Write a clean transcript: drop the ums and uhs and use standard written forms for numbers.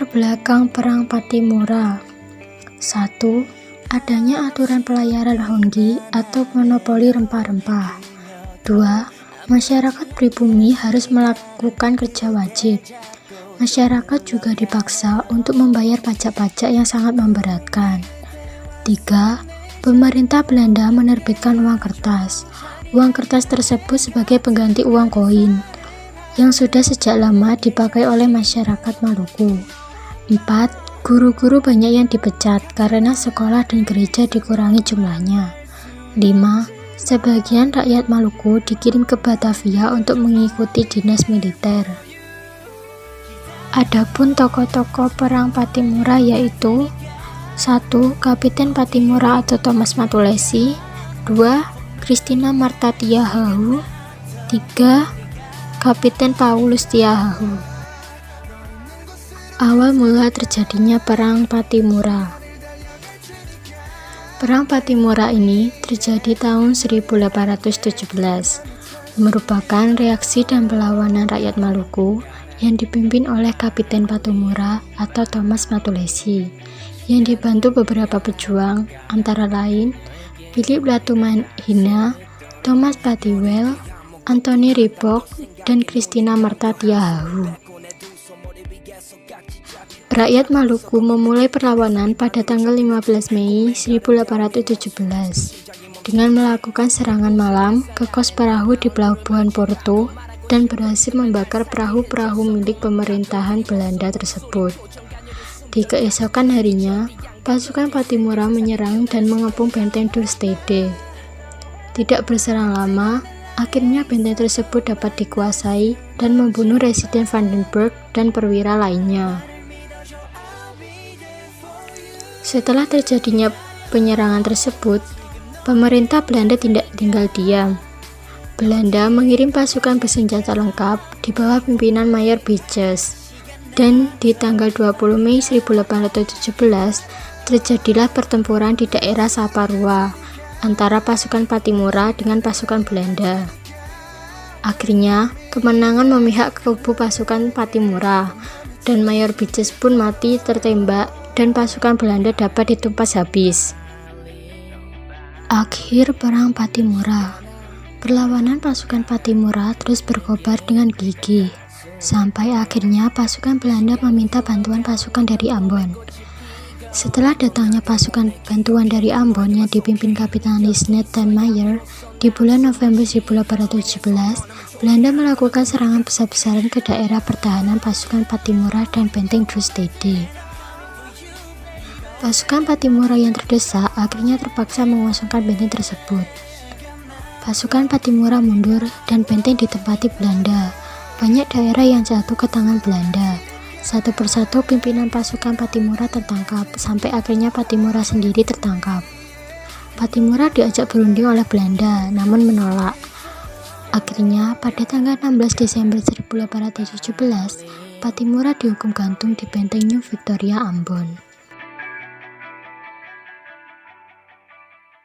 belakang Perang Pattimura. 1. Adanya aturan pelayaran honggi atau monopoli rempah-rempah. 2. Masyarakat pribumi harus melakukan kerja wajib. Masyarakat juga dipaksa untuk membayar pajak-pajak yang sangat memberatkan. 3. Pemerintah Belanda menerbitkan uang kertas. Uang kertas tersebut sebagai pengganti uang koin yang sudah sejak lama dipakai oleh masyarakat Maluku. 4. Guru-guru banyak yang dipecat karena sekolah dan gereja dikurangi jumlahnya. 5. Sebagian rakyat Maluku dikirim ke Batavia untuk mengikuti dinas militer. Adapun tokoh-tokoh Perang Pattimura yaitu 1. Kapiten Pattimura atau Thomas Matulesi. 2. Christina Martha Tiahahu. 3. Kapiten Paulus Tiahahu. Awal mula terjadinya Perang Pattimura. Perang Pattimura ini terjadi tahun 1817, merupakan reaksi dan perlawanan rakyat Maluku yang dipimpin oleh Kapiten Pattimura atau Thomas Matulesi, yang dibantu beberapa pejuang, antara lain Philip Latumahina, Thomas Patiwell, Anthony Ribok, dan Christina Martha Tiahahu. Rakyat Maluku memulai perlawanan pada tanggal 15 Mei 1817 dengan melakukan serangan malam ke kos perahu di pelabuhan Porto dan berhasil membakar perahu-perahu milik pemerintahan Belanda tersebut. Di keesokan harinya, pasukan Pattimura menyerang dan mengepung benteng Dürstede. Tidak berselang lama, akhirnya benteng tersebut dapat dikuasai dan membunuh Residen Vandenberg dan perwira lainnya. Setelah terjadinya penyerangan tersebut, pemerintah Belanda tidak tinggal diam. Belanda mengirim pasukan bersenjata lengkap di bawah pimpinan Mayor Beeches, dan di tanggal 20 Mei 1817 terjadilah pertempuran di daerah Saparua antara pasukan Pattimura dengan pasukan Belanda. Akhirnya, kemenangan memihak ke kubu pasukan Pattimura, dan Mayor Beeches pun mati tertembak dan pasukan Belanda dapat ditumpas habis. Akhir Perang Pattimura. Perlawanan pasukan Pattimura terus berkobar dengan gigih, sampai akhirnya pasukan Belanda meminta bantuan pasukan dari Ambon. Setelah datangnya pasukan bantuan dari Ambon yang dipimpin Kapitan Lisnet dan Mayer, di bulan November 1817, Belanda melakukan serangan besar-besaran ke daerah pertahanan pasukan Pattimura dan benteng Dürstede. Pasukan Pattimura yang terdesak akhirnya terpaksa mengosongkan benteng tersebut. Pasukan Pattimura mundur dan benteng ditempati Belanda. Banyak daerah yang jatuh ke tangan Belanda. Satu persatu pimpinan pasukan Pattimura tertangkap, sampai akhirnya Pattimura sendiri tertangkap. Pattimura diajak berunding oleh Belanda, namun menolak. Akhirnya, pada tanggal 16 Desember 1817, Pattimura dihukum gantung di benteng New Victoria, Ambon.